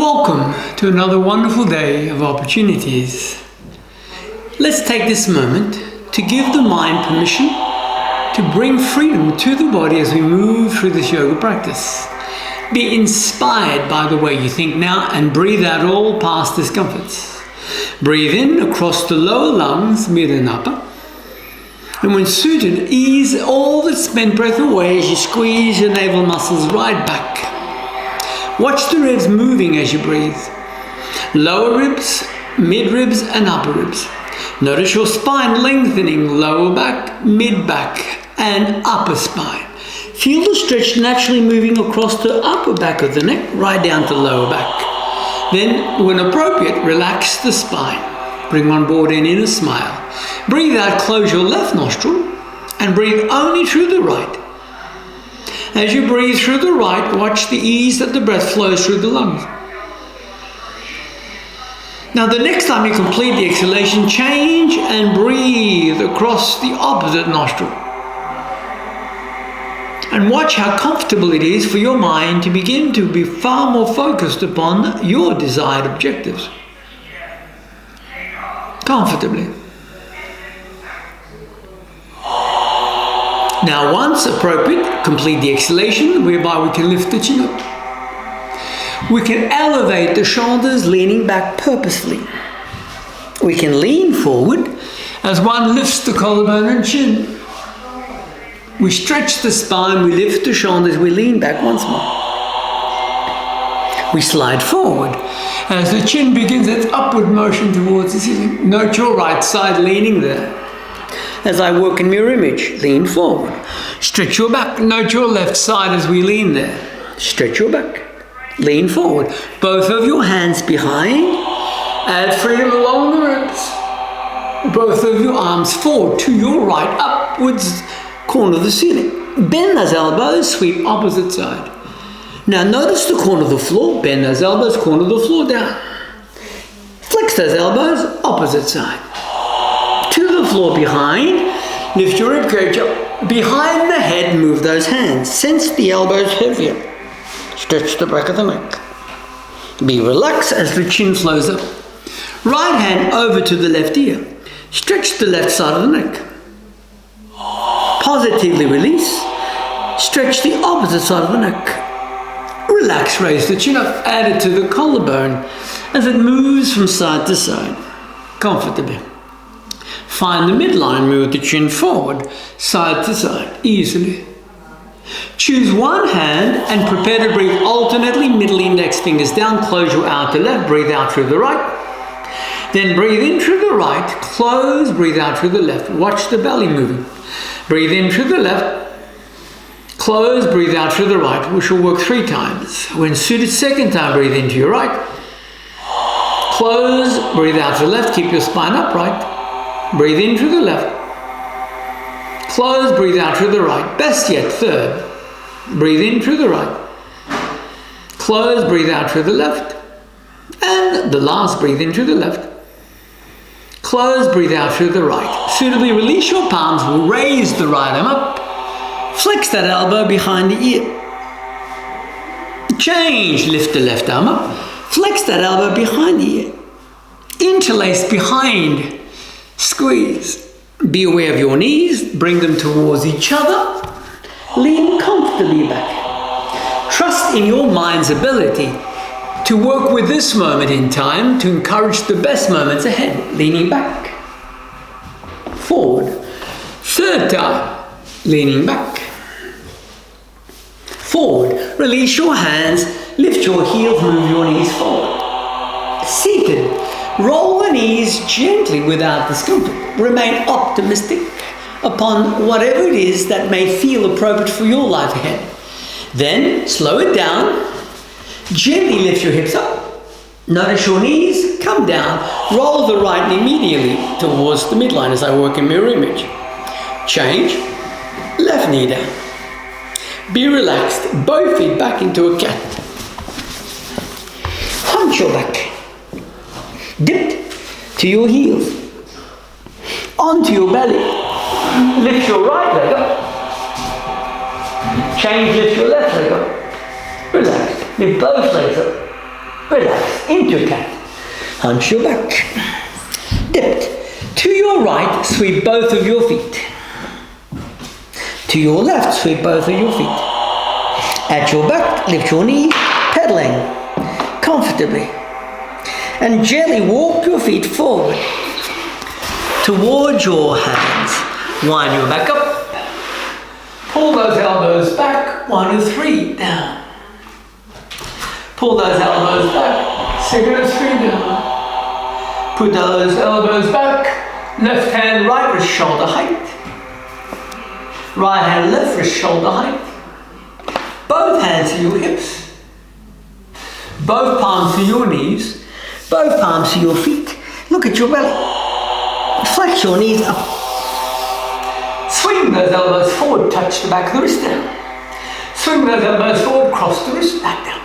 Welcome to another wonderful day of opportunities. Let's take this moment to give the mind permission to bring freedom to the body as we move through this yoga practice. Be inspired by the way you think now and breathe out all past discomforts. Breathe in across the lower lungs, mid and upper. And when suited, ease all the spent breath away as you squeeze your navel muscles right back. Watch the ribs moving as you breathe. Lower ribs, mid ribs and upper ribs. Notice your spine lengthening, lower back, mid back and upper spine. Feel the stretch naturally moving across the upper back of the neck, right down to lower back. Then, when appropriate, relax the spine. Bring on board an inner smile. Breathe out, close your left nostril and breathe only through the right. As you breathe through the right, watch the ease that the breath flows through the lungs. Now the next time you complete the exhalation, change and breathe across the opposite nostril. And watch how comfortable it is for your mind to begin to be far more focused upon your desired objectives. Comfortably. Now once appropriate, complete the exhalation whereby we can lift the chin up. We can elevate the shoulders, leaning back purposefully. We can lean forward as one lifts the collarbone and chin. We stretch the spine, we lift the shoulders, we lean back once more. We slide forward as the chin begins its upward motion towards the ceiling. Note your right side leaning there. As I work in mirror image, lean forward. Stretch your back. Note your left side as we lean there. Stretch your back. Lean forward. Both of your hands behind. Add freedom along the ribs. Both of your arms forward to your right, upwards corner of the ceiling. Bend those elbows, sweep opposite side. Now notice the corner of the floor. Bend those elbows, corner of the floor down. Flex those elbows, opposite side. To the floor behind, lift your ribcage up. Behind the head, move those hands. Sense the elbows heavier. Stretch the back of the neck. Be relaxed as the chin flows up. Right hand over to the left ear. Stretch the left side of the neck. Positively release. Stretch the opposite side of the neck. Relax, raise the chin up. Add it to the collarbone as it moves from side to side. Comfortably. Find the midline, move the chin forward, side to side, easily. Choose one hand and prepare to breathe alternately, middle index fingers down, close your outer left, breathe out through the right. Then breathe in through the right, close, breathe out through the left. Watch the belly moving. Breathe in through the left, close, breathe out through the right. We shall work 3 times. When suited, second time, breathe into your right. Close, breathe out to the left, keep your spine upright. Breathe in through the left. Close, breathe out through the right. Best yet, third. Breathe in through the right. Close, breathe out through the left. And the last, breathe in through the left. Close, breathe out through the right. Suitably release your palms, raise the right arm up. Flex that elbow behind the ear. Change, lift the left arm up. Flex that elbow behind the ear. Interlace behind. Squeeze. Be aware of your knees. Bring them towards each other. Lean comfortably back. Trust in your mind's ability to work with this moment in time to encourage the best moments ahead. Leaning back. Forward. Third time. Leaning back. Forward. Release your hands. Lift your heels. Move your knees forward. Seated. Roll the knees gently without discomfort. Remain optimistic upon whatever it is that may feel appropriate for your life ahead. Then slow it down. Gently lift your hips up. Notice your knees come down. Roll the right knee immediately towards the midline as I work in mirror image. Change. Left knee down. Be relaxed. Both feet back into a cat. Hunch your back. Dip to your heels, onto your belly. Lift your right leg up. Change, lift your left leg up. Relax. Lift both legs up. Relax. Into cat. Hunch your back. Dipped. To your right, sweep both of your feet. To your left, sweep both of your feet. At your back, lift your knee, pedaling comfortably. And gently walk your feet forward towards your hands. Wind your back up. Pull those elbows back. 1 to 3, down. Pull those elbows back. 2 to 3, down. Put those elbows back. Left hand, right wrist, shoulder height. Right hand, left wrist, shoulder height. Both hands to your hips. Both palms to your knees. Both palms to your feet. Look at your belly. Flex your knees up. Swing those elbows forward, touch the back of the wrist down. Swing those elbows forward, cross the wrist, back down.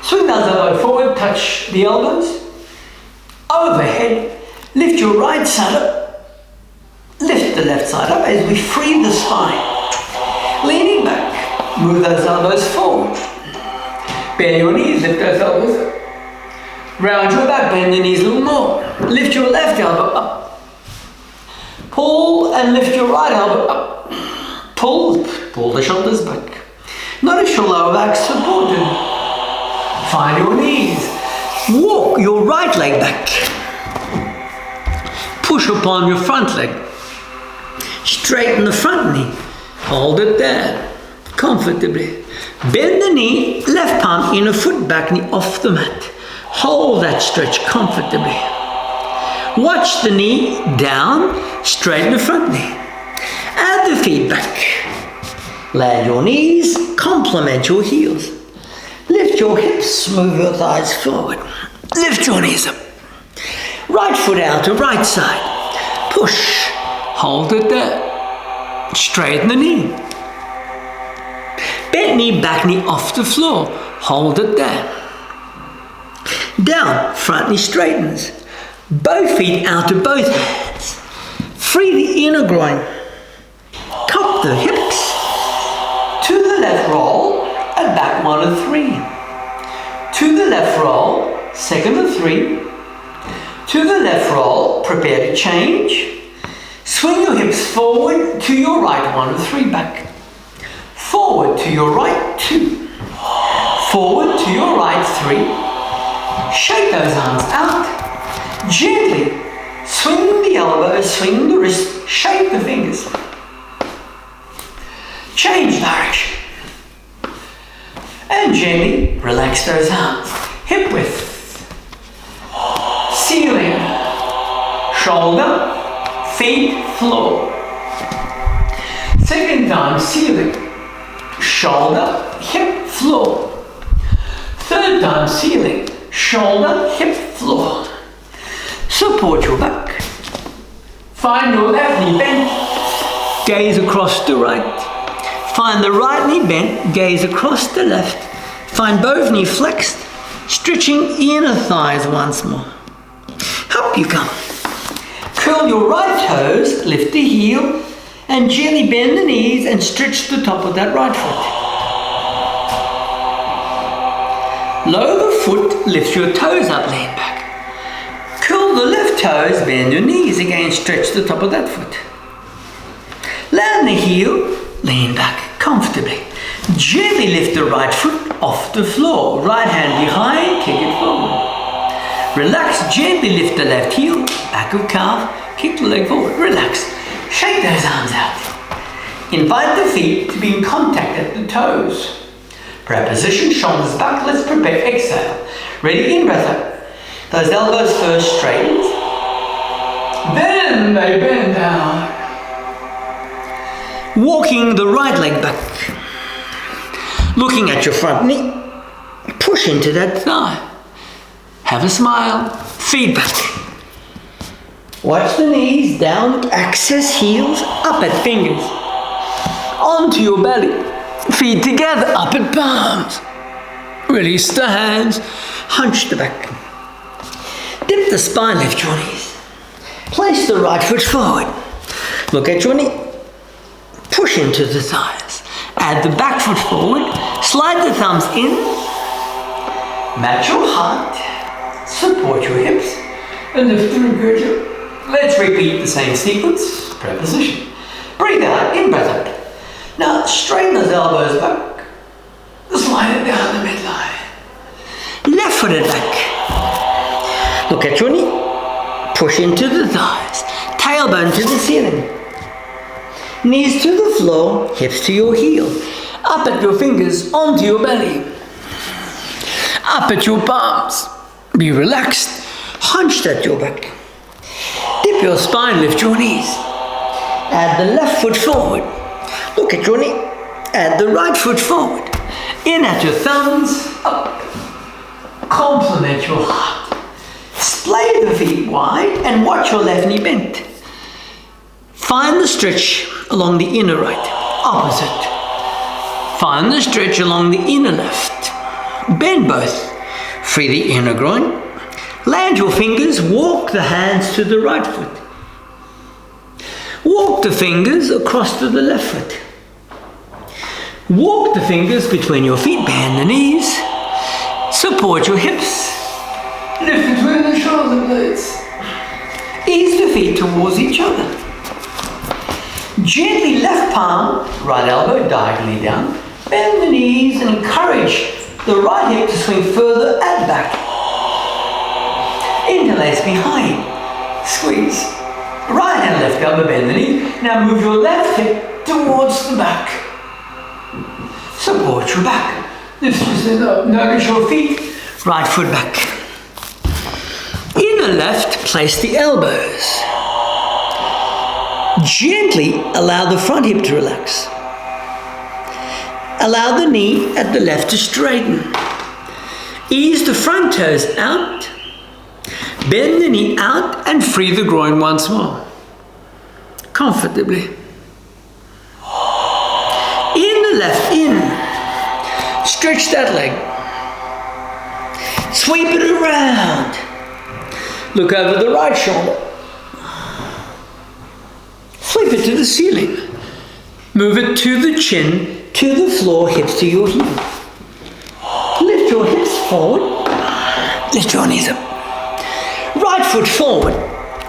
Swing those elbows forward, touch the elbows. Overhead, lift your right side up. Lift the left side up as we free the spine. Leaning back, move those elbows forward. Bend your knees, lift those elbows up. Round your back, bend the knees a little more. Lift your left elbow up. Pull and lift your right elbow up. Pull the shoulders back. Notice your lower back supported. Find your knees. Walk your right leg back. Push upon your front leg. Straighten the front knee. Hold it there, comfortably. Bend the knee, left palm, inner foot, back knee off the mat. Hold that stretch comfortably. Watch the knee down, straighten the front knee. Add the feet back. Land your knees, complement your heels. Lift your hips, move your thighs forward. Lift your knees up. Right foot out to right side. Push. Hold it there. Straighten the knee. Bent knee, back knee off the floor. Hold it there. Down, front knee straightens. Both feet out to both hands. Free the inner groin. Cup the hips. To the left roll and back 1 to 3. To the left roll, 2nd to 3. To the left roll, prepare to change. Swing your hips forward to your right, 1 to 3, back. Forward to your right, 2. Forward to your right, 3. Shake those arms out. Gently swing the elbows, swing the wrist, shake the fingers. Change direction. And gently relax those arms. Hip width. Ceiling. Shoulder. Feet, floor. Second time, ceiling. Shoulder, hip, floor. Third time, ceiling. Shoulder, hip, floor. Support your back. Find your left knee bent. Gaze across the right. Find the right knee bent. Gaze across the left. Find both knees flexed. Stretching inner thighs once more. Up you come. Curl your right toes. Lift the heel. And gently bend the knees and stretch the top of that right foot. Lower the foot. Lift your toes up. Lean back. Curl the left toes, bend your knees again, stretch the top of that foot. Land the heel, lean back comfortably. Gently lift the right foot off the floor. Right hand behind, kick it forward. Relax, gently lift the left heel, back of calf, kick the leg forward. Relax, shake those arms out. Invite the feet to be in contact at the toes. Preposition, shoulders back, let's prepare, exhale. Ready, in breath out. Those elbows first straightened. Then they bend down. Walking the right leg back. Looking at your front knee. Push into that thigh. Have a smile. Feet back. Watch the knees down. Access heels. Up at fingers. Onto your belly. Feet together. Up at palms. Release the hands. Hunch the back. Dip the spine, lift your knees. Place the right foot forward. Look at your knee. Push into the thighs. Add the back foot forward. Slide the thumbs in. Match your heart, support your hips, and lift and encourage. Let's repeat the same sequence, preposition. Breathe out, in, breath out. Now straighten those elbows back, slide it down the midline. Left foot at back. Look at your knee, push into the thighs, tailbone to the ceiling. Knees to the floor, hips to your heel. Up at your fingers, onto your belly. Up at your palms. Be relaxed, hunched at your back. Dip your spine, lift your knees. Add the left foot forward. Look at your knee. Add the right foot forward. In at your thumbs, up. Complement your heart. Splay the feet wide and watch your left knee bent. Find the stretch along the inner right, opposite. Find the stretch along the inner left. Bend both. Free the inner groin. Land your fingers, walk the hands to the right foot. Walk the fingers across to the left foot. Walk the fingers between your feet, bend the knees. Support your hips. Lift between the shoulder blades. Ease the feet towards each other. Gently left palm, right elbow diagonally down. Bend the knees and encourage the right hip to swing further and back. Interlace behind. Squeeze. Right and left elbow, bend the knee. Now move your left hip towards the back. Support your back. Lift your up. Notice your feet. Right foot back. Inner left, place the elbows. Gently allow the front hip to relax. Allow the knee at the left to straighten. Ease the front toes out. Bend the knee out and free the groin once more. Comfortably. In the left, in. Stretch that leg. Sweep it around. Look over the right shoulder. Sweep it to the ceiling. Move it to the chin, to the floor, hips to your heel. Lift your hips forward. Lift your knees up. Right foot forward.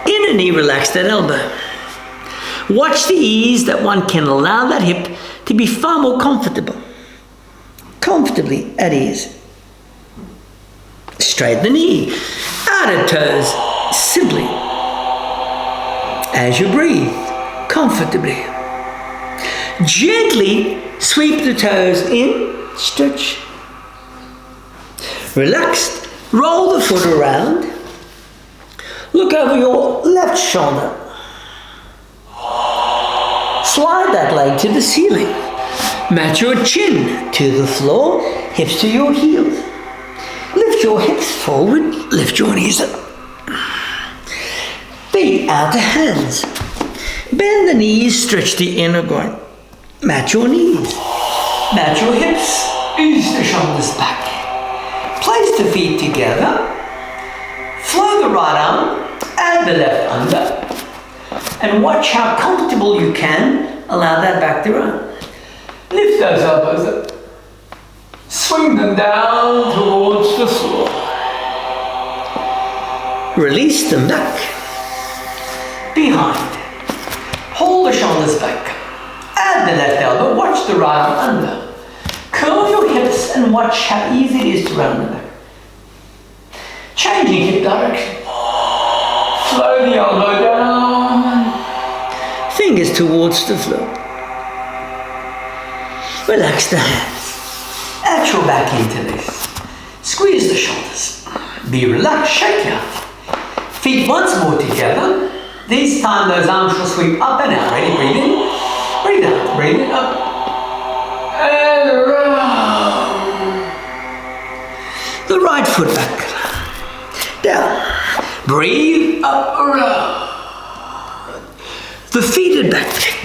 Inner knee, relax that elbow. Watch the ease that one can allow that hip to be far more comfortable. Comfortably at ease. Straighten the knee. Outer toes simply. As you breathe, comfortably. Gently sweep the toes in, stretch. Relaxed, roll the foot around. Look over your left shoulder. Slide that leg to the ceiling. Match your chin to the floor, hips to your heels. Lift your hips forward, lift your knees up. Feet out to hands. Bend the knees, stretch the inner groin. Match your knees. Match your hips. Ease the shoulders back. Place the feet together. Flow the right arm and the left under. And watch how comfortable you can allow that back to run. Lift those elbows up. Swing them down towards the floor. Release them back. Behind. Hold the shoulders back. Add the left elbow. Watch the right arm under. Curl your hips and watch how easy it is to round the back. Changing hip direction. Flow the elbow down. Fingers towards the floor. Relax the hands. At your back into this. Squeeze the shoulders. Be relaxed, shake out. Feet once more together. This time those arms will sweep up and out. Ready? Breathe in. Breathe out. Breathe in. Up. And around. The right foot back. Down. Breathe up, around. The feet are back.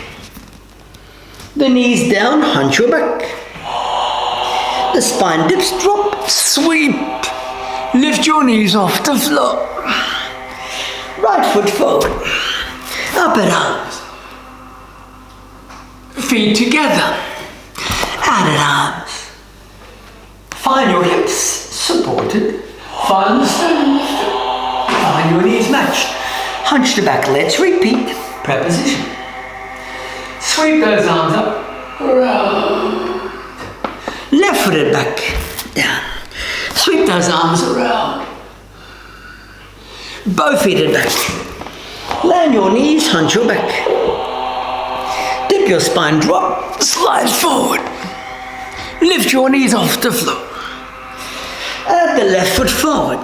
The knees down, hunch your back. The spine dips, drop, sweep. Lift your knees off the floor. Right foot forward. Up at arms. Feet together. Out at arms. Find your hips supported. push the back. Let's repeat. Preposition. Sweep those arms up, around. Left footed back, down. Sweep those arms around. Both feet back. Land your knees, hunch your back. Dip your spine, drop, slide forward. Lift your knees off the floor. Add the left foot forward.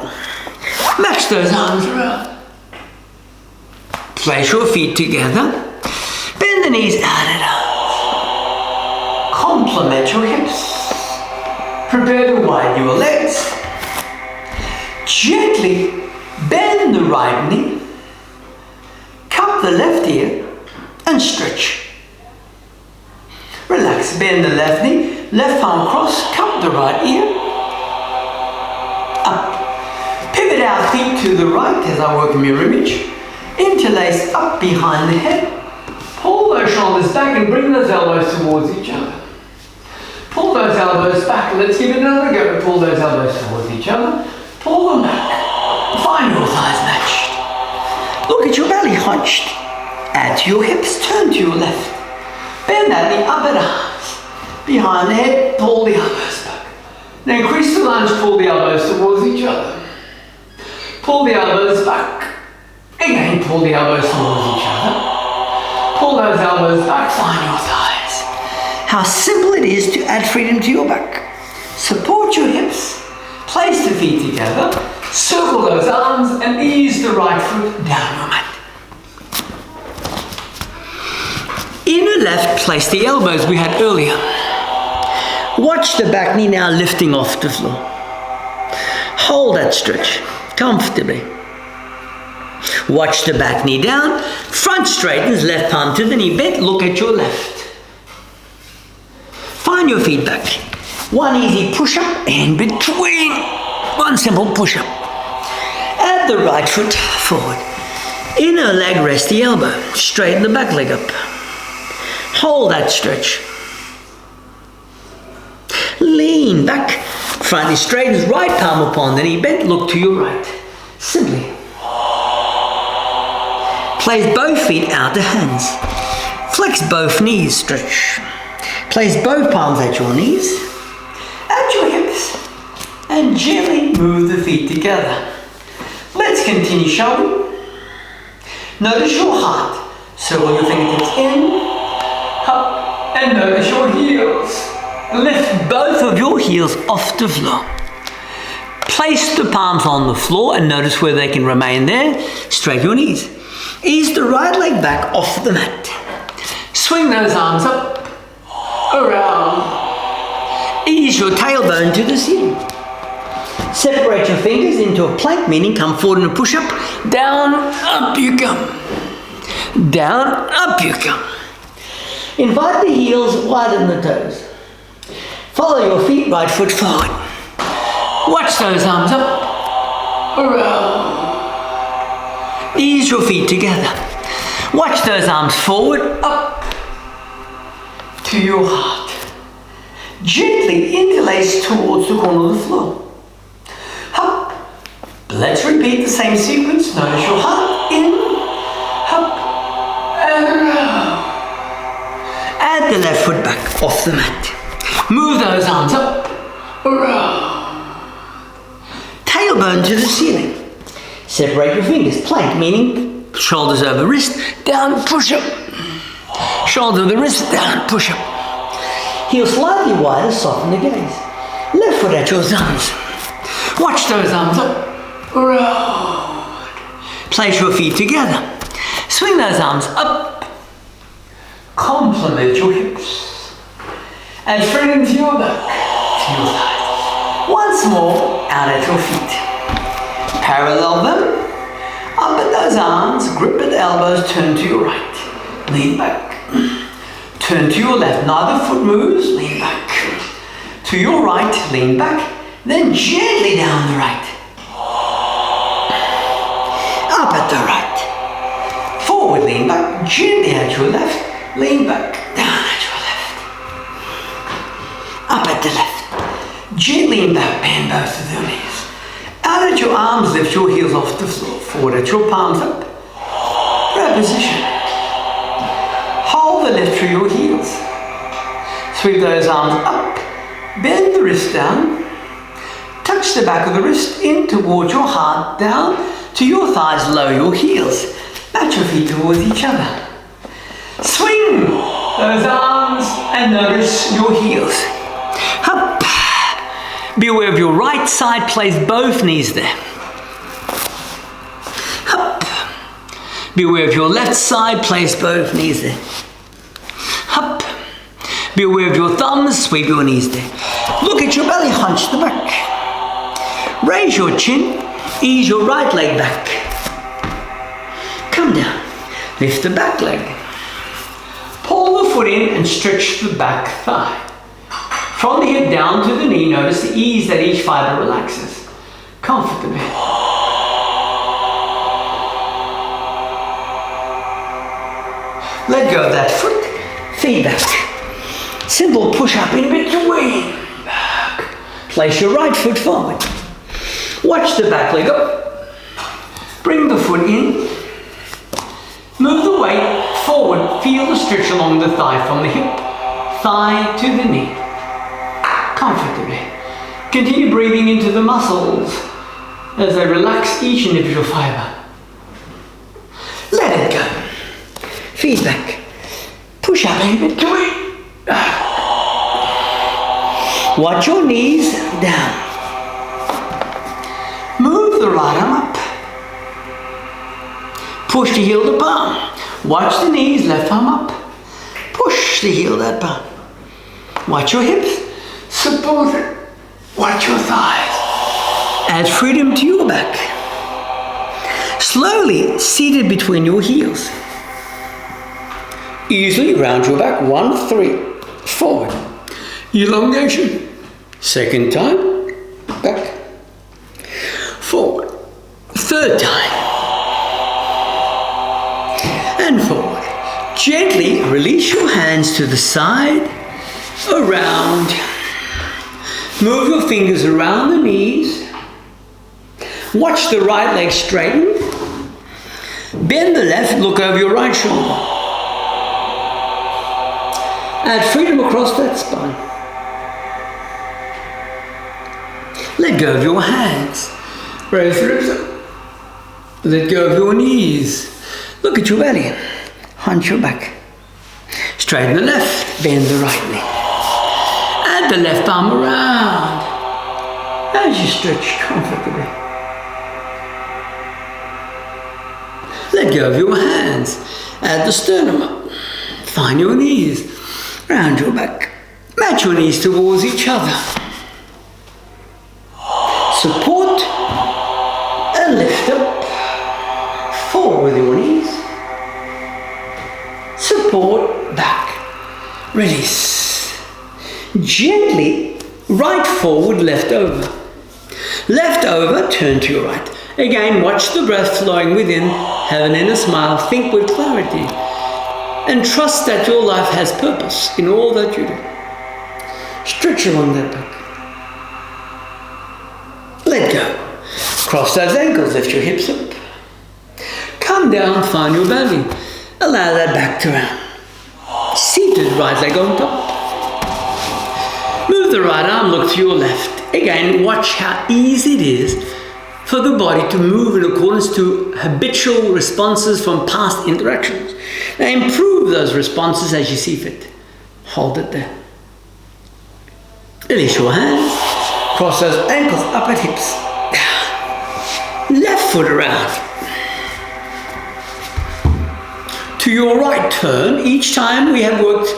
Match those arms around. Place your feet together. Bend the knees out and out. Complement your hips. Prepare to widen your legs. Gently bend the right knee. Cup the left ear and stretch. Relax, bend the left knee, left palm cross, cup the right ear. Up. Pivot our feet to the right as I work mirror image. Interlace up behind the head. Pull those shoulders back and bring those elbows towards each other. Pull those elbows back. Let's give it another go. Pull those elbows towards each other. Pull them back. Find your thighs matched. Look at your belly hunched. Add to your hips. Turn to your left. Bend that knee up and arms. Behind the head, pull the elbows back. Now increase the lunge, pull the elbows towards each other. Pull the elbows back. Again, pull the elbows towards each other. Pull those elbows back, find your thighs. How simple it is to add freedom to your back. Support your hips. Place the feet together. Circle those arms and ease the right foot down your mat. Inner left, place the elbows we had earlier. Watch the back knee now lifting off the floor. Hold that stretch comfortably. Watch the back knee down. Front straightens, left palm to the knee bent. Look at your left. Find your feet back. One easy push-up in between. One simple push-up. Add the right foot forward. Inner leg, rest the elbow. Straighten the back leg up. Hold that stretch. Lean back. Front knee straightens, right palm upon the knee bent. Look to your right. Simply. Place both feet out to hands. Flex both knees, stretch. Place both palms at your knees. At your hips. And gently move the feet together. Let's continue, shall we? Notice your heart. Circle your fingertips in, up, and notice your heels. Lift both of your heels off the floor. Place the palms on the floor and notice where they can remain there. Straighten your knees. Ease the right leg back off the mat. Swing those arms up, around. Ease your tailbone to the ceiling. Separate your fingers into a plank, meaning come forward in a push-up. Down, up you come. Down, up you come. Invite the heels, widen the toes. Follow your feet, right foot forward. Watch those arms up, around. Ease your feet together. Watch those arms forward, up to your heart. Gently interlace towards the corner of the floor. Up. Let's repeat the same sequence. Notice your heart. In, up, and around. Add the left foot back off the mat. Move those arms up, around. Tailbone to the ceiling. Separate your fingers. Plank, meaning shoulders over wrist, down, push up. Shoulder over the wrist, down, push up. Heel slightly wider, soften the gaze. Left foot at your thumbs. Watch those arms up, around. Place your feet together. Swing those arms up. Complement your hips. And freedom to your back, to your thighs. Once more, out at your feet. Parallel them. Up at those arms, grip at the elbows, turn to your right. Lean back. Turn to your left. Neither foot moves, lean back. To your right, lean back. Then gently down the right. Up at the right. Forward, lean back. Gently at your left. Lean back. Down at your left. Up at the left. Gently lean back. Bend both of your knees. Out at your arms, lift your heels off the floor. Forward at your palms up. position. Hold the lift through your heels. Sweep those arms up. Bend the wrist down. Touch the back of the wrist in towards your heart, down to your thighs, lower your heels. Match your feet towards each other. Swing those arms and notice your heels. Up. Be aware of your right side, place both knees there. Up. Be aware of your left side, place both knees there. Up. Be aware of your thumbs, sweep your knees there. Look at your belly, hunch the back. Raise your chin, ease your right leg back. Come down, lift the back leg. Pull the foot in and stretch the back thigh. From the hip down to the knee, notice the ease that each fiber relaxes comfortably. Let go of that foot, feet back. Simple push up in between. Back. Place your right foot forward. Watch the back leg up. Bring the foot in. Move the weight forward. Feel the stretch along the thigh from the hip, thigh to the knee. Comfortably. Continue breathing into the muscles as they relax each individual fiber. Let it go. Feet back. Push up in between. Watch your knees down. Move the right arm up. Push the heel to palm. Watch the knees, left arm up. Push the heel that palm. Watch your hips. Support it. Watch your thighs. Add freedom to your back. Slowly seated between your heels. Easily round your back. 1, 3. Forward. Elongation. Second time. Back. Forward. Third time. And forward. Gently release your hands to the side, around. Move your fingers around the knees. Watch the right leg straighten. Bend the left, look over your right shoulder. Add freedom across that spine. Let go of your hands. Raise the ribs up. Let go of your knees. Look at your belly. Hunch your back. Straighten the left. Bend the right knee. Add the left arm around as you stretch comfortably. Let go of your hands. Add the sternum up. Find your knees. Round your back. Match your knees towards each other. Support and lift up. Forward with your knees. Support back. Release. Gently right forward, left over. Left over, turn to your right. Again, watch the breath flowing within. Have an inner smile. Think with clarity. And trust that your life has purpose in all that you do. Stretch along that back. Let go. Cross those ankles, lift your hips up. Come down, find your belly. Allow that back to round. Seated, right leg on top. Move the right arm, look to your left. Again, watch how easy it is for the body to move in accordance to habitual responses from past interactions. Now improve those responses as you see fit. Hold it there. Release your hands. Cross those ankles up at hips. Left foot around. To your right turn. Each time we have worked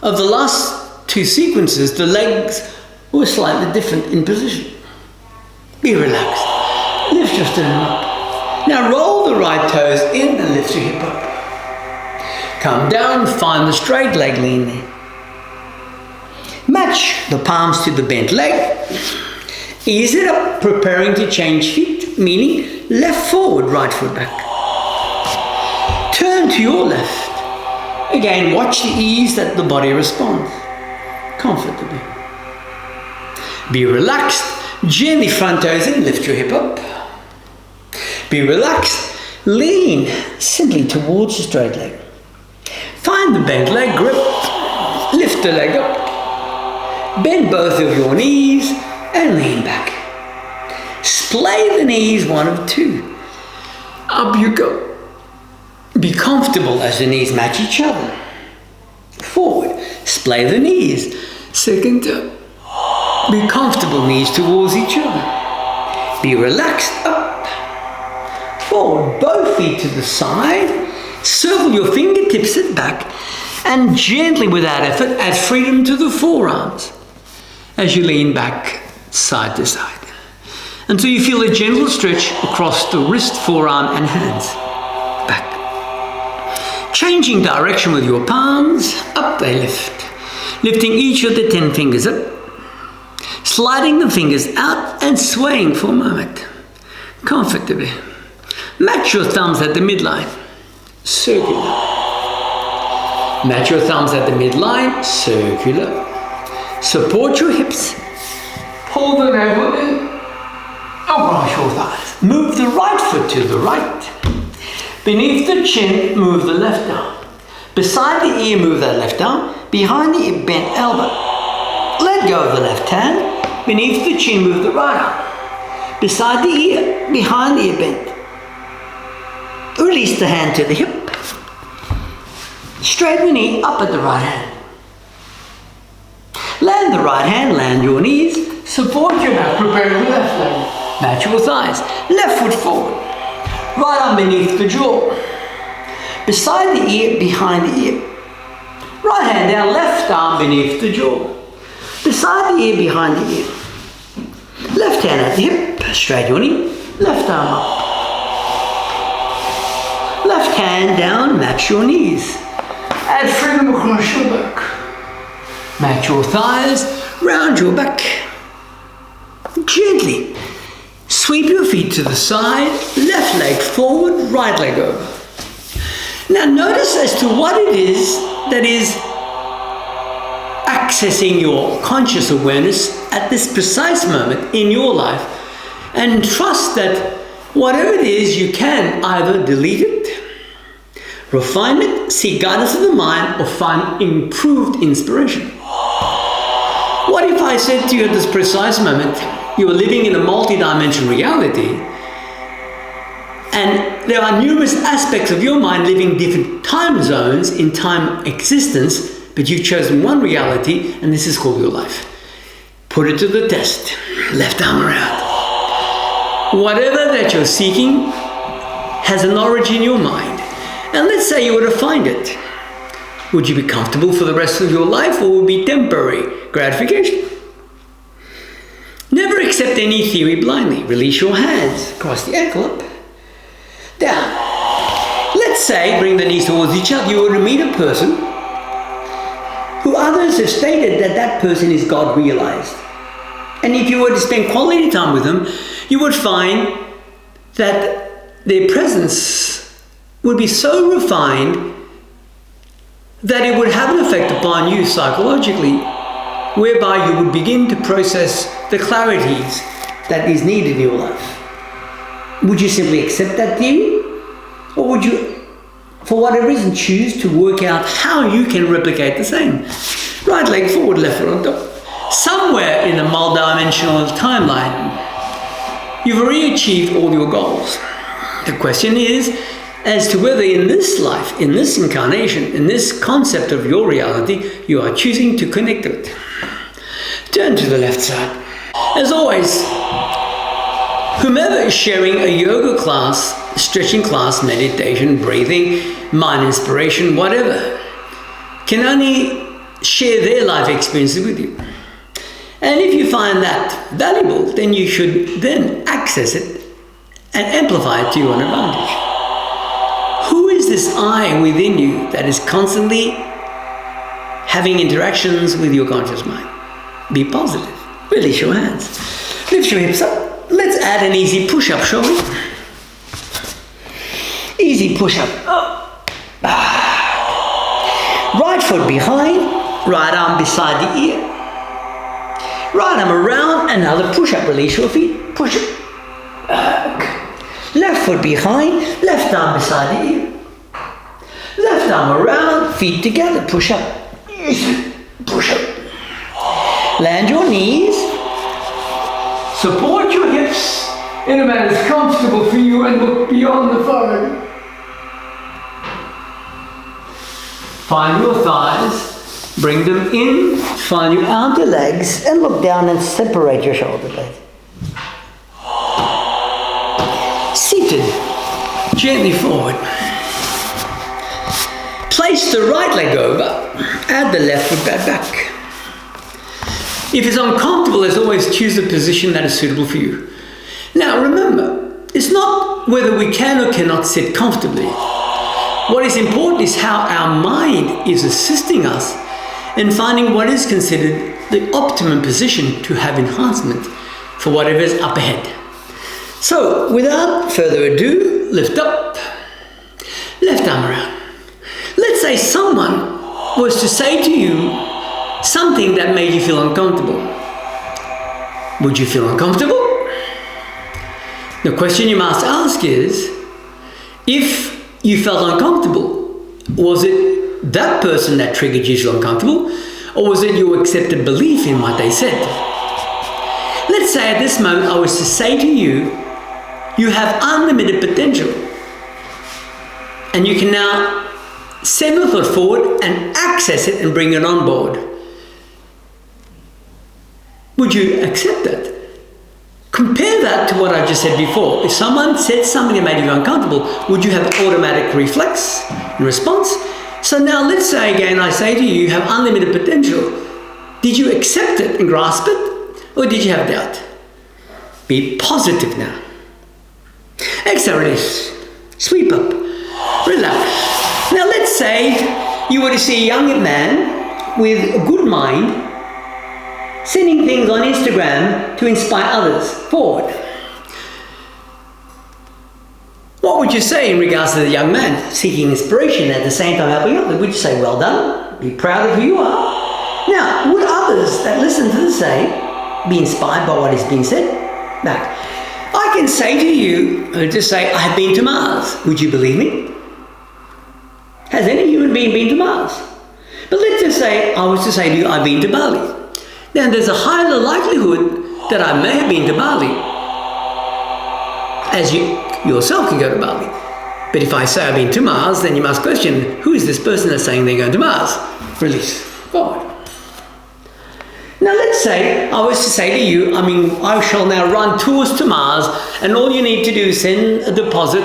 of the last two sequences, the legs were slightly different in position. Be relaxed. Lift your sternum up. Now roll the right toes in and lift your hip up. Come down, find the straight leg, lean in. Match the palms to the bent leg. Ease it up, preparing to change feet, meaning left forward, right foot back. Turn to your left. Again, watch the ease that the body responds. Comfortably. Be relaxed. Gently front toes in, lift your hip up. Be relaxed. Lean simply towards the straight leg. Find the bent leg grip. Lift the leg up. Bend both of your knees and lean back. Splay the knees 1 of 2. Up you go. Be comfortable as the knees match each other. Forward. Splay the knees. Second up. Be comfortable, knees towards each other. Be relaxed. Up. Forward, both feet to the side. Circle your fingertips at back and gently, without effort, add freedom to the forearms as you lean back side to side until you feel a gentle stretch across the wrist, forearm and hands. Back. Changing direction with your palms. Up they lift. Lifting each of the 10 fingers up. Sliding the fingers out and swaying for a moment. Comfortably. Match your thumbs at the midline. Circular. Match your thumbs at the midline. Circular. Support your hips. Pull the navel in. Across your thighs. Move the right foot to the right. Beneath the chin, move the left arm. Beside the ear, move that left arm. Behind the ear, bent elbow. Let go of the left hand. Beneath the chin, move the right arm. Beside the ear, behind the ear, bent. Release the hand to the hip. Straighten the knee up at the right hand. Land the right hand, land your knees. Support your back, prepare the left leg. Match your thighs. Left foot forward. Right arm beneath the jaw. Beside the ear, behind the ear. Right hand down, left arm beneath the jaw. Beside the ear, behind the ear. Left hand at the hip, straight your knee. Left arm up. Left hand down, match your knees. Add freedom across your back. Match your thighs, round your back. Gently sweep your feet to the side, left leg forward, right leg over. Now notice as to what it is that is accessing your conscious awareness at this precise moment in your life, and trust that whatever it is, you can either delete it, refine it, seek guidance of the mind, or find improved inspiration. What if I said to you at this precise moment, you are living in a multi-dimensional reality, and there are numerous aspects of your mind living different time zones in time existence, but you've chosen one reality, and this is called your life. Put it to the test. Left arm around. Whatever that you're seeking has an origin in your mind. And let's say you were to find it. Would you be comfortable for the rest of your life, or would it be temporary gratification? Never accept any theory blindly. Release your hands. Cross the ankle up. Down. Let's say, bring the knees towards each other, you were to meet a person who others have stated that that person is God realized. And if you were to spend quality time with them, you would find that their presence would be so refined that it would have an effect upon you psychologically, whereby you would begin to process the clarities that is needed in your life. Would you simply accept that theory? Or would you, for whatever reason, choose to work out how you can replicate the same? Right leg forward, left foot on top. Somewhere in the multi-dimensional timeline, you've already achieved all your goals. The question is as to whether in this life, in this incarnation, in this concept of your reality, you are choosing to connect it. Turn to the left side. As always, whomever is sharing a yoga class, stretching class, meditation, breathing, mind inspiration, whatever, can only share their life experiences with you. And if you find that valuable, then you should then access it and amplify it to your own advantage. Who is this I within you that is constantly having interactions with your conscious mind? Be positive. Release your hands. Lift your hips up. Let's add an easy push-up, shall we? Easy push-up. Up. Right foot behind, right arm beside the ear. Right arm around, another push-up. Release your feet. Push it. Left foot behind, left arm beside the ear. Left arm around, feet together, push up. Push up. Land your knees. Support your hips in a manner that's comfortable for you and look beyond the forehead. Find your thighs, bring them in, find your outer legs and look down and separate your shoulder blades. Seated, gently forward. Place the right leg over, add the left foot back. If it's uncomfortable, as always, choose a position that is suitable for you. Now remember, it's not whether we can or cannot sit comfortably. What is important is how our mind is assisting us in finding what is considered the optimum position to have enhancement for whatever is up ahead. So, without further ado, lift up, left arm around. Let's say someone was to say to you something that made you feel uncomfortable. Would you feel uncomfortable? The question you must ask is, if you felt uncomfortable, was it that person that triggered you to feel uncomfortable, or was it your accepted belief in what they said? Let's say at this moment I was to say to you, you have unlimited potential, and you can now send your foot forward and access it and bring it on board. Would you accept that? Compare that to what I just said before. If someone said something that made you uncomfortable, would you have automatic reflex in response? So now let's say again, I say to you, you have unlimited potential. Did you accept it and grasp it? Or did you have doubt? Be positive now. Exhale, release. Sweep up. Relax. Now let's say you were to see a young man with a good mind sending things on Instagram to inspire others forward. What would you say in regards to the young man seeking inspiration at the same time helping others? Would you say, well done, be proud of who you are? Now, would others that listen to this say, be inspired by what is being said? Now, I can say to you, just say, I have been to Mars. Would you believe me? Has any human being been to Mars? But let's just say, I was to say to you, I've been to Bali. Then there's a higher likelihood that I may have been to Bali, as you yourself can go to Bali. But if I say I've been to Mars, then you must question, who is this person that's saying they're going to Mars? Release. Forward. Now let's say I was to say to you, I shall now run tours to Mars, and all you need to do is send a deposit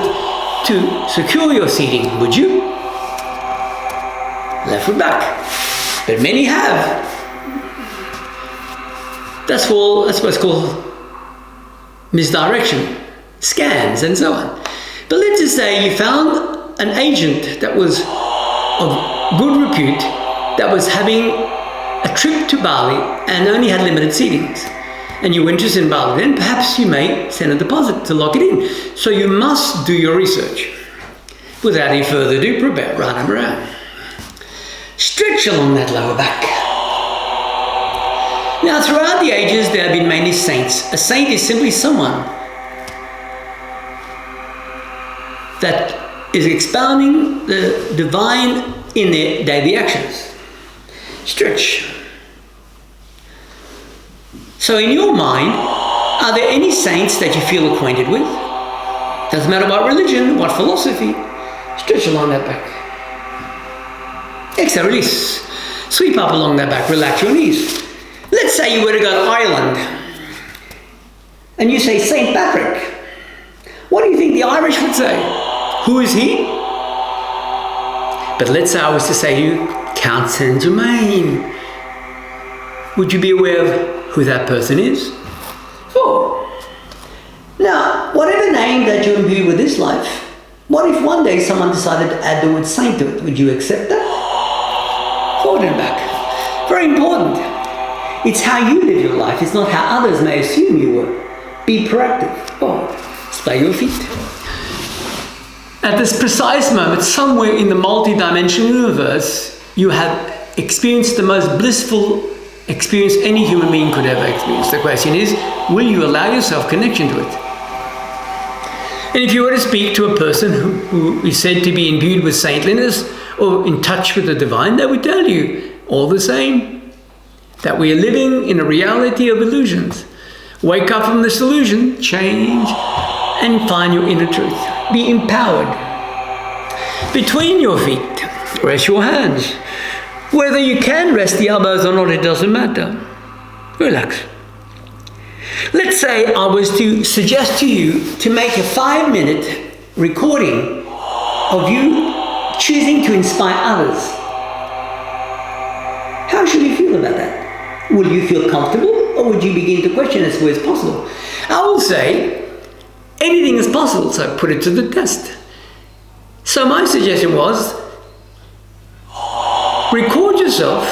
to secure your seating. Would you? Left foot back. But many have. That's what's called misdirection, scams and so on. But let's just say you found an agent that was of good repute, that was having a trip to Bali and only had limited seatings. And you were interested in Bali, then perhaps you may send a deposit to lock it in. So you must do your research. Without any further ado, prepare, run and around. Stretch along that lower back. Now, throughout the ages, there have been many saints. A saint is simply someone that is expounding the divine in their daily actions. Stretch. So in your mind, are there any saints that you feel acquainted with? Doesn't matter what religion, what philosophy. Stretch along that back. Exhale, release. Sweep up along that back. Relax your knees. Let's say you were to go to Ireland and you say St. Patrick. What do you think the Irish would say? Who is he? But let's say I was to say to you, Count Saint-Germain. Would you be aware of who that person is? 4. Now, whatever name that you imbue with this life, what if one day someone decided to add the word saint to it? Would you accept that? Forward and back. Very important. It's how you live your life. It's not how others may assume you were. Be proactive. Forward. Splay your feet. At this precise moment, somewhere in the multi-dimensional universe, you have experienced the most blissful experience any human being could ever experience. The question is, will you allow yourself connection to it? And if you were to speak to a person who is said to be imbued with saintliness or in touch with the divine, they would tell you all the same, that we are living in a reality of illusions. Wake up from this illusion, change, and find your inner truth. Be empowered. Between your feet, rest your hands. Whether you can rest the elbows or not, it doesn't matter. Relax. Let's say I was to suggest to you to make a 5-minute recording of you choosing to inspire others. How should you feel about that? Will you feel comfortable, or would you begin to question as to whether it's possible? I will say, anything is possible, so put it to the test. So my suggestion was, record yourself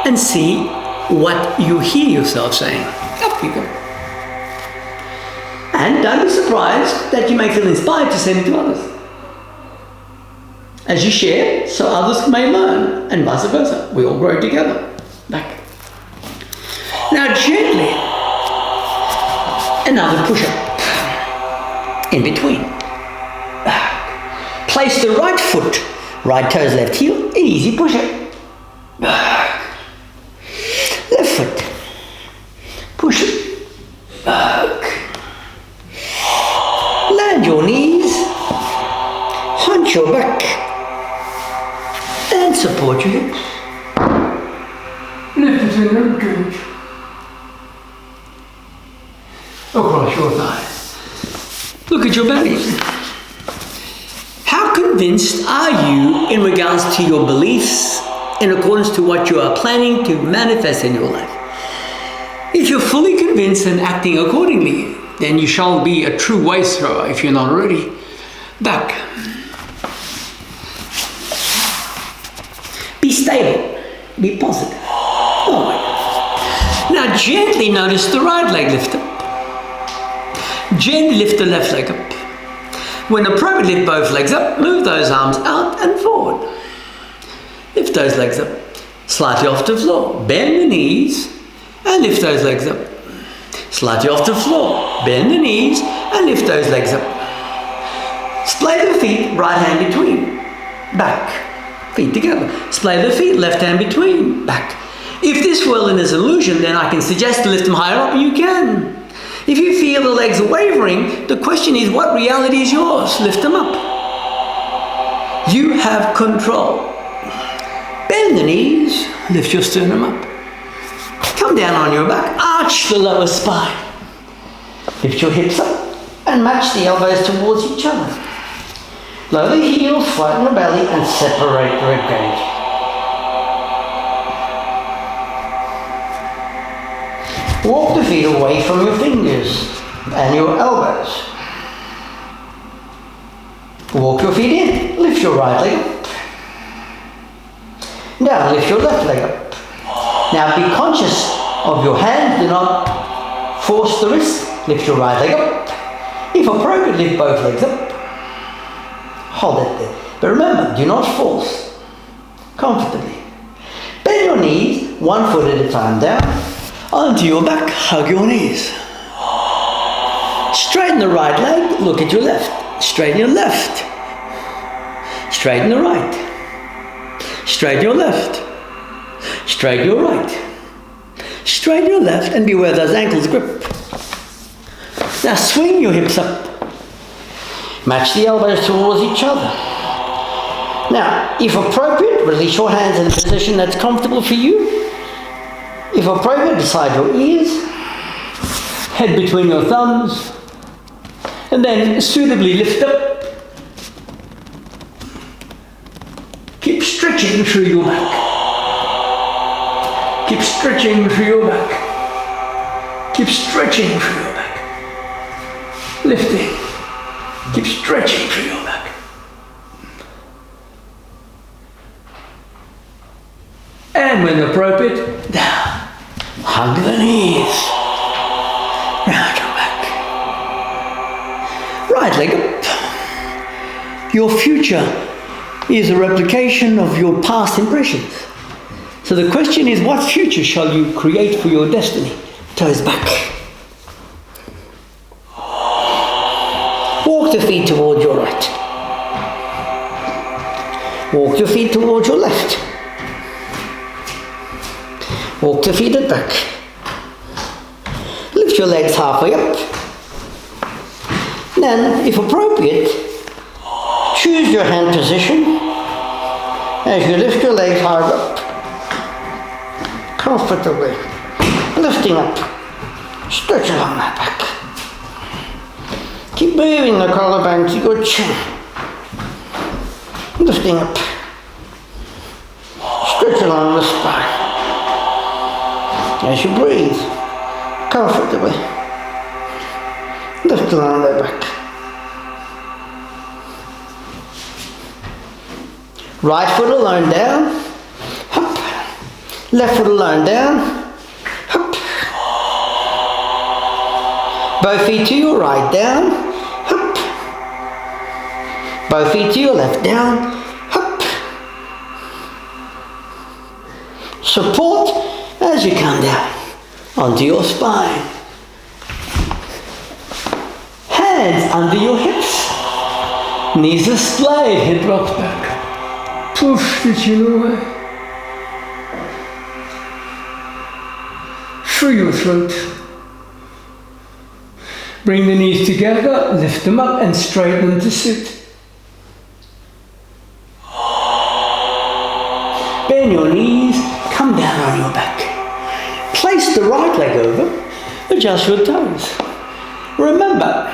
and see what you hear yourself saying. Up you go. And don't be surprised that you may feel inspired to send it to others. As you share, so others may learn, and vice versa. We all grow together. Back. Now gently, another push-up. In between. Place the right foot, right toes, left heel, an easy push-up. Left foot, push it, back. Land your knees, hunch your back, and support your hips. Lift it in the ribcage. Across your thighs. Look at your belly. How convinced are you in regards to your beliefs in accordance to what you are planning to manifest in your life? If you're fully convinced and acting accordingly, then you shall be a true waste thrower if you're not already. Back. Be stable. Be positive. Oh my God. Now gently notice the right leg lift up. Gently lift the left leg up. When appropriate, lift both legs up. Move those arms out and forward. Lift those legs up. Slightly off the floor. Bend the knees and lift those legs up. Slightly off the floor. Bend the knees and lift those legs up. Splay the feet, right hand between. Back. Feet together. Splay the feet, left hand between. Back. If this whirling is an illusion, then I can suggest to lift them higher up. You can. If you feel the legs wavering, the question is, what reality is yours? Lift them up. You have control. Bend the knees, lift your sternum up. Come down on your back, arch the lower spine. Lift your hips up and match the elbows towards each other. Lower the heels, flatten the belly and separate the ribcage. Walk the feet away from your fingers and your elbows. Walk your feet in. Lift your right leg up. Now lift your left leg up. Now be conscious of your hand. Do not force the wrist. Lift your right leg up. If appropriate, lift both legs up. Hold it there. But remember, do not force. Comfortably. Bend your knees, 1 foot at a time down. Onto your back, hug your knees. Straighten the right leg, look at your left. Straighten your left. Straighten the right. Straighten your left. Straighten your right. Straighten your left and beware those ankles grip. Now swing your hips up. Match the elbows towards each other. Now, if appropriate, release your hands in a position that's comfortable for you. If appropriate, beside your ears, head between your thumbs, and then suitably lift up. Keep stretching through your back. Keep stretching through your back. Keep stretching through your back. Lifting. Keep stretching through your back. And when appropriate, down. Hug the knees. Round your back. Right leg up. Your future is a replication of your past impressions. So the question is, what future shall you create for your destiny? Toes back. Walk the feet towards your right. Walk the feet towards your left. Walk the feet at back. Lift your legs halfway up. Then, if appropriate, choose your hand position as you lift your legs hard up, comfortably, lifting up, stretch along that back. Keep moving the collarbone to your chin, lifting up, stretch along the spine. As you breathe, comfortably, lift along that back. Right foot alone down, up. Left foot alone down, up. Both feet to your right down, up. Both feet to your left down, up. Support as you come down onto your spine. Hands under your hips. Knees are splayed, hip rocks back. Push the chin away. Through your throat. Bring the knees together, lift them up and straighten them to sit. Bend your knees, come down on your back. Place the right leg over, adjust your toes. Remember,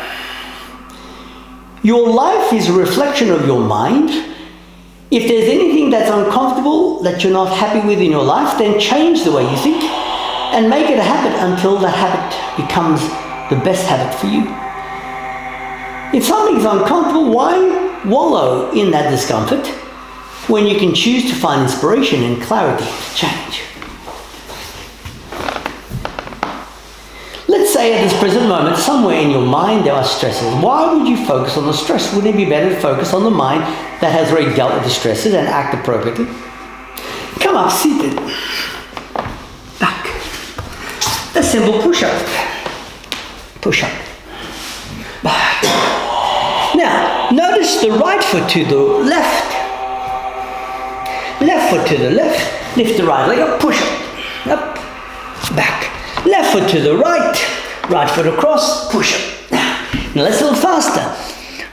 your life is a reflection of your mind. If there's anything that's uncomfortable, that you're not happy with in your life, then change the way you think and make it a habit until that habit becomes the best habit for you. If something's uncomfortable, why wallow in that discomfort when you can choose to find inspiration and clarity to change? Let's say at this present moment, somewhere in your mind there are stresses. Why would you focus on the stress? Wouldn't it be better to focus on the mind that has already dealt with the stresses and act appropriately? Come up, seated. Back. A simple push-up. Push-up. Back. Now, notice the right foot to the left. Left foot to the left. Lift the right leg up, push-up. Up. Back. Left foot to the right. Right foot across, push-up. Now let's do it faster.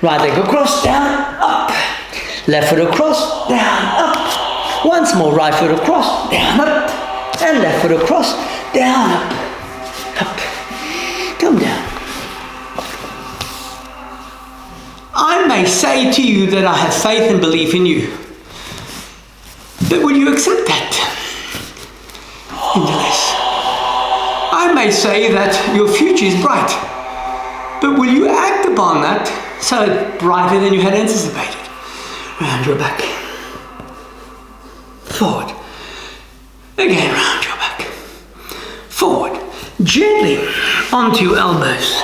Right leg across, down, up. Left foot across, down, up. Once more, right foot across, down, up. And left foot across, down, up. Up. Come down. I may say to you that I have faith and belief in you. But will you accept that into this? I may say that your future is bright, but will you act upon that so brighter than you had anticipated? Round your back. Forward. Again, round your back. Forward. Gently onto your elbows.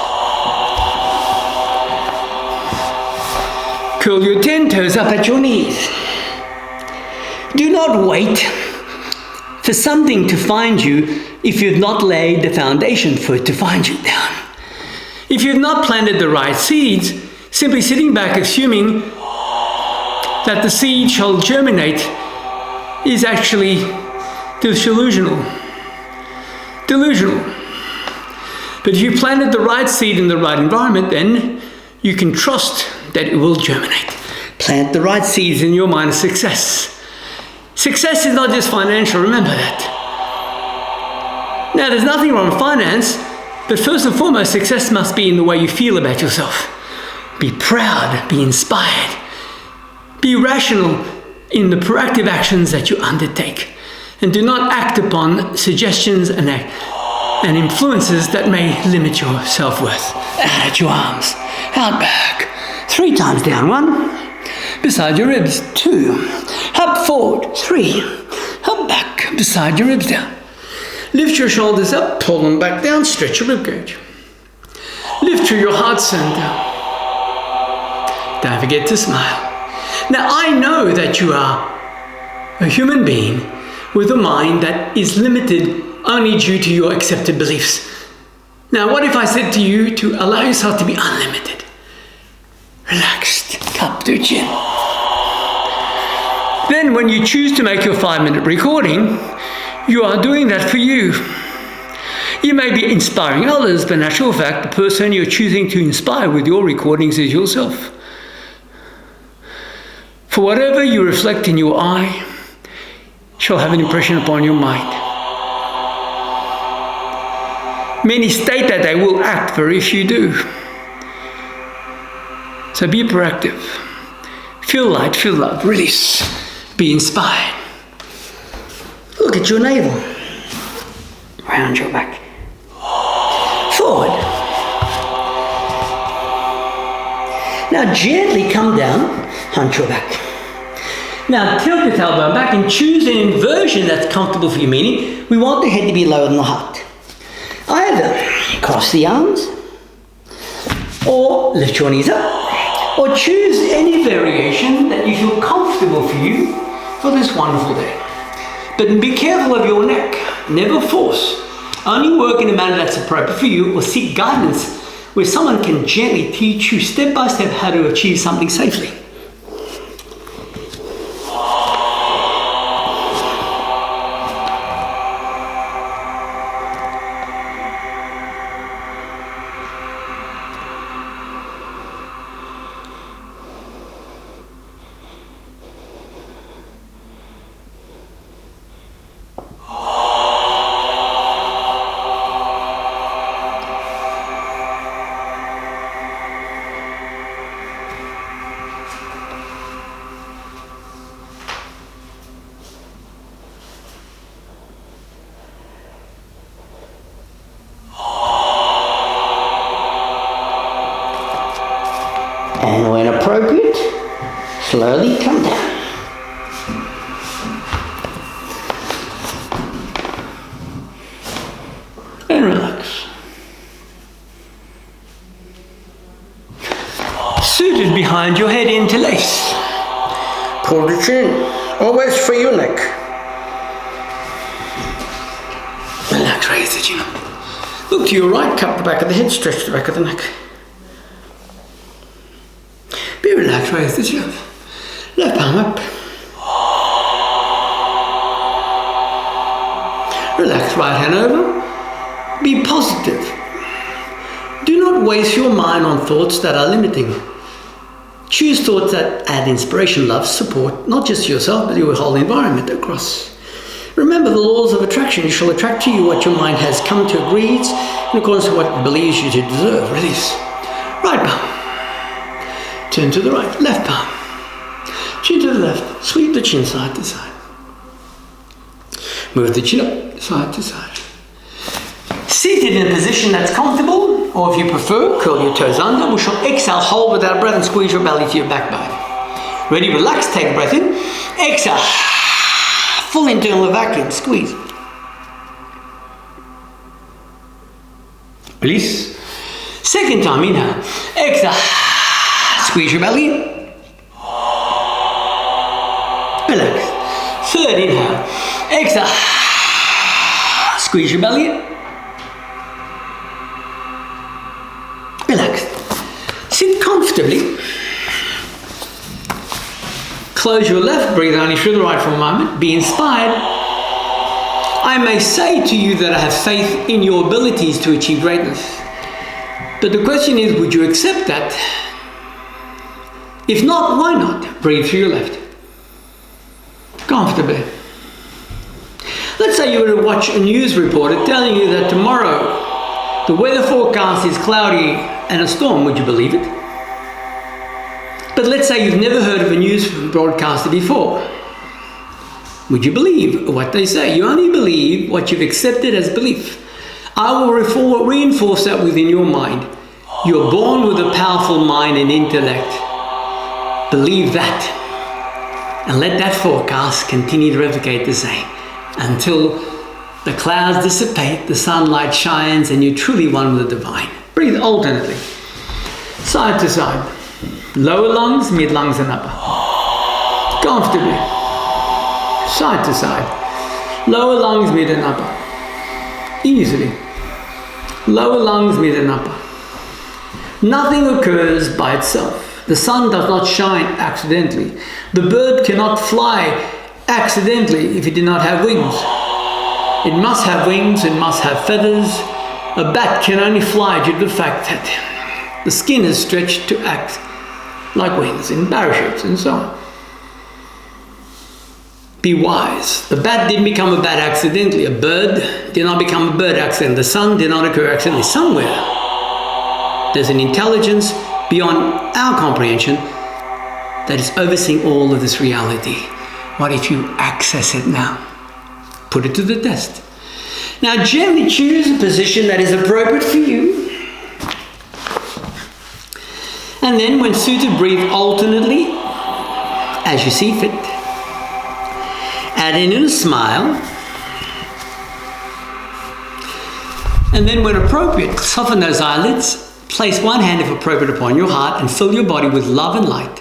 Curl your 10 toes up at your knees. Do not wait for something to find you if you've not laid the foundation for it to find you down. If you've not planted the right seeds, simply sitting back assuming that the seed shall germinate is actually delusional. But if you planted the right seed in the right environment, then you can trust that it will germinate. Plant the right seeds in your mind of success. Success is not just financial, remember that. Now, there's nothing wrong with finance, but first and foremost, success must be in the way you feel about yourself. Be proud, be inspired, be rational in the proactive actions that you undertake, and do not act upon suggestions and influences that may limit your self-worth. Out at your arms, out back, 3 times down, 1, beside your ribs, 2, up forward, 3, up back, beside your ribs down. Lift your shoulders up, pull them back down, stretch your rib cage. Lift through your heart center. Don't forget to smile. Now, I know that you are a human being with a mind that is limited only due to your accepted beliefs. Now, what if I said to you to allow yourself to be unlimited? relaxed, cup to chin. Then when you choose to make your 5-minute recording, you are doing that for you. You may be inspiring others, but in actual fact, the person you're choosing to inspire with your recordings is yourself. For whatever you reflect in your eye shall have an impression upon your mind. Many state that they will act very few do. So be proactive. Feel light, feel love, release. Be inspired. Look at your navel. Round your back. Forward. Now gently come down, hunch your back. Now tilt your tailbone back and choose an inversion that's comfortable for you, meaning we want the head to be lower than the heart. Either cross the arms, or lift your knees up, or choose any variation that you feel comfortable for you for this wonderful day. But be careful of your neck, never force. Only work in a manner that's appropriate for you, or seek guidance where someone can gently teach you step by step how to achieve something safely. And when appropriate, slowly come down. And relax. Suited behind your head, interlace. Pull the chin. Always free your neck. Relax, raise the chin up. Look to your right, cup the back of the head, stretch the back of the neck. Be relaxed, raise the chin up. Left palm up. Relax, right hand over. Be positive. Do not waste your mind on thoughts that are limiting. Choose thoughts that add inspiration, love, support, not just yourself, but your whole environment across. Remember the laws of attraction. You shall attract to you what your mind has come to agree in accordance with what it believes you to deserve. Release. Right palm. Turn to the right, left palm. Chin to the left, sweep the chin side to side. Move the chin up, side to side. Seated in a position that's comfortable, or if you prefer, curl your toes under. We shall exhale, hold without breath and squeeze your belly to your backbone. Ready, relax, take a breath in. Exhale, full internal vacuum, squeeze. Release. Second time, inhale. Exhale. Squeeze your belly in. Relax. Third inhale. Exhale. Squeeze your belly in. Relax. Sit comfortably. Close your left, breathe only through the right for a moment. Be inspired. I may say to you that I have faith in your abilities to achieve greatness. But the question is, would you accept that? If not, why not? Breathe through your left. Comfortably. Let's say you were to watch a news reporter telling you that tomorrow the weather forecast is cloudy and a storm. Would you believe it? But let's say you've never heard of a news broadcaster before. Would you believe what they say? You only believe what you've accepted as belief. I will reinforce that within your mind. You're born with a powerful mind and intellect. Believe that, and let that forecast continue to replicate the same until the clouds dissipate, the sunlight shines, and you're truly one with the divine. Breathe alternately, side to side, lower lungs, mid lungs, and upper. Comfortably, side to side, lower lungs, mid and upper. Easily, lower lungs, mid and upper. Nothing occurs by itself. The sun does not shine accidentally. The bird cannot fly accidentally if it did not have wings. It must have wings, it must have feathers. A bat can only fly due to the fact that the skin is stretched to act like wings in parachutes and so on. Be wise. The bat didn't become a bat accidentally. A bird did not become a bird accidentally. The sun did not occur accidentally. Somewhere there's an intelligence beyond our comprehension that is overseeing all of this reality. What if you access it now? Put it to the test. Now gently choose a position that is appropriate for you. And then when suited, breathe alternately as you see fit. Add in a smile. And then when appropriate, soften those eyelids. Place one hand, if appropriate, upon your heart and fill your body with love and light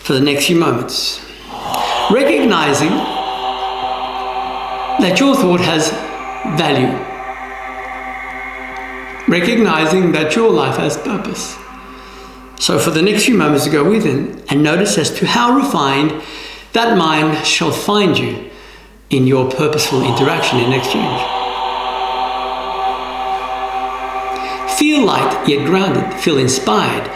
for the next few moments. Recognizing that your thought has value. Recognizing that your life has purpose. So for the next few moments to go within and notice as to how refined that mind shall find you in your purposeful interaction and exchange. Feel light yet grounded. Feel inspired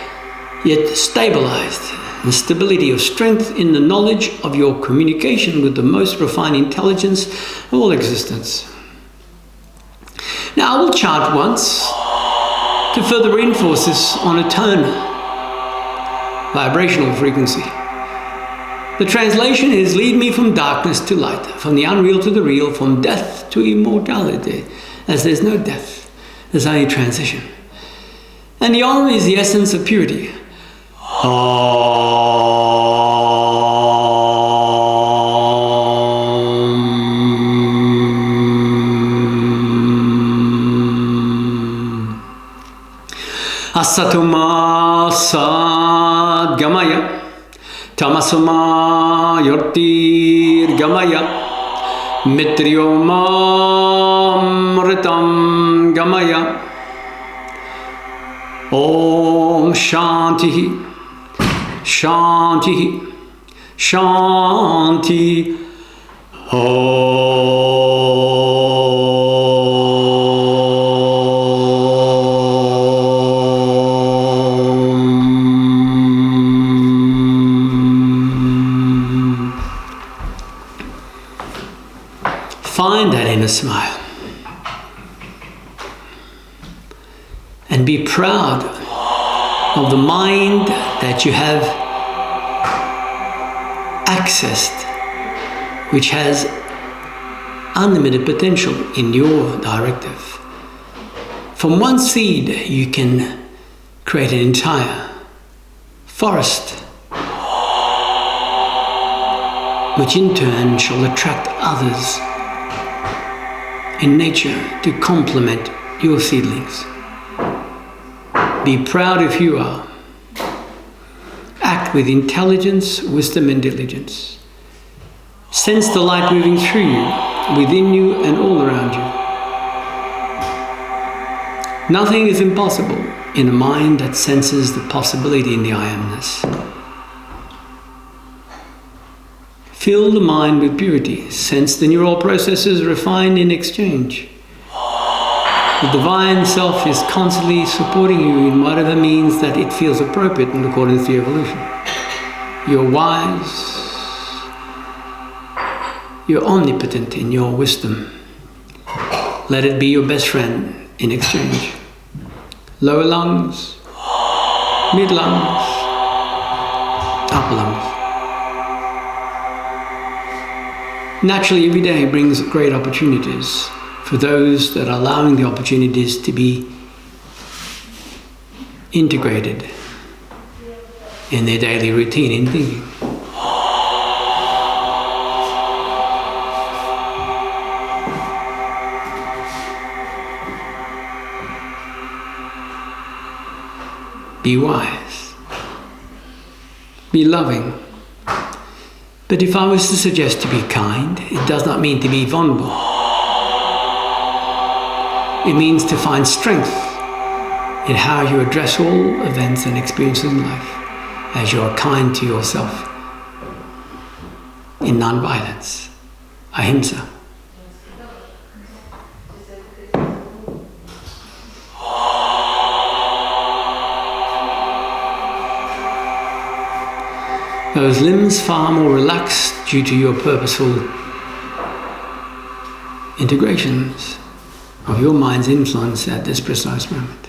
yet stabilized. The stability of strength in the knowledge of your communication with the most refined intelligence of all existence. Now I will chant once to further reinforce this on a tone, vibrational frequency. The translation is: lead me from darkness to light, from the unreal to the real, from death to immortality. As there's no death, there's only transition. And the Om is the essence of purity. Asatuma Sadgamaya Tamasuma Yortir Gamaya Mitrioma Mritam Gamaya Om Shanti Shanti Shanti Find that inner smile and be proud of the mind that you have accessed, which has unlimited potential in your directive. From one seed you can create an entire forest, which in turn shall attract others in nature to complement your seedlings. Be proud of who you are. Act with intelligence, wisdom, and diligence. Sense the light moving through you, within you, and all around you. Nothing is impossible in a mind that senses the possibility in the I amness. Fill the mind with purity. Sense the neural processes refined in exchange. The Divine Self is constantly supporting you in whatever means that it feels appropriate in accordance to evolution. You're wise. You're omnipotent in your wisdom. Let it be your best friend in exchange. Lower lungs, mid lungs, upper lungs. Naturally, every day brings great opportunities for those that are allowing the opportunities to be integrated in their daily routine in thinking. Be wise. Be loving. But if I was to suggest to be kind, it does not mean to be vulnerable. It means to find strength in how you address all events and experiences in life. as you are kind to yourself in non-violence, ahimsa. Those limbs far more relaxed due to your purposeful integrations of your mind's influence at this precise moment.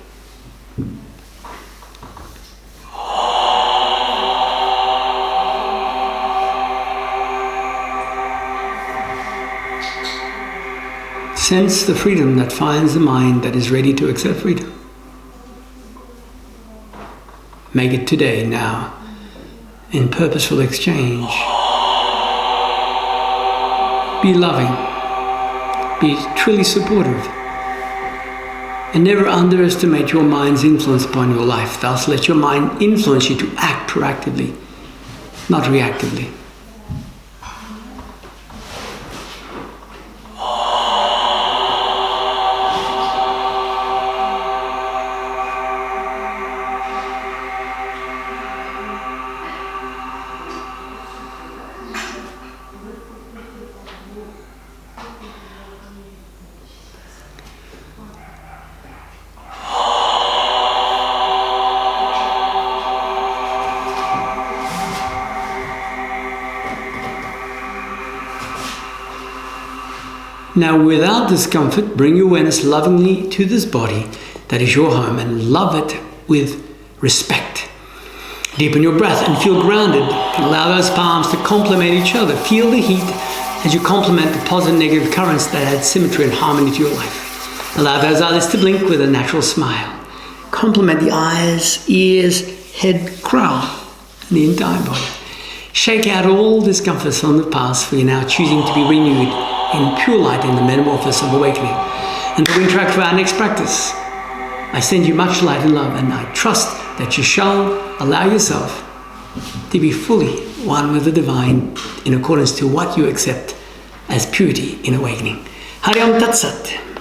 Sense the freedom that finds the mind that is ready to accept freedom. Make it today, now, in purposeful exchange. Be loving. Be truly supportive. And never underestimate your mind's influence upon your life. Thus, let your mind influence you to act proactively, not reactively. Now, without discomfort, bring your awareness lovingly to this body that is your home and love it with respect. Deepen your breath and feel grounded. Allow those palms to complement each other. Feel the heat as you complement the positive and negative currents that add symmetry and harmony to your life. Allow those eyelids to blink with a natural smile. Complement the eyes, ears, head, crown, and the entire body. Shake out all discomforts from the past, for you're now choosing to be renewed in pure light in the metamorphosis of awakening. And to interact with our next practice, I send you much light and love, and I trust that you shall allow yourself to be fully one with the divine in accordance to what you accept as purity in awakening. Hari Om Tat Sat.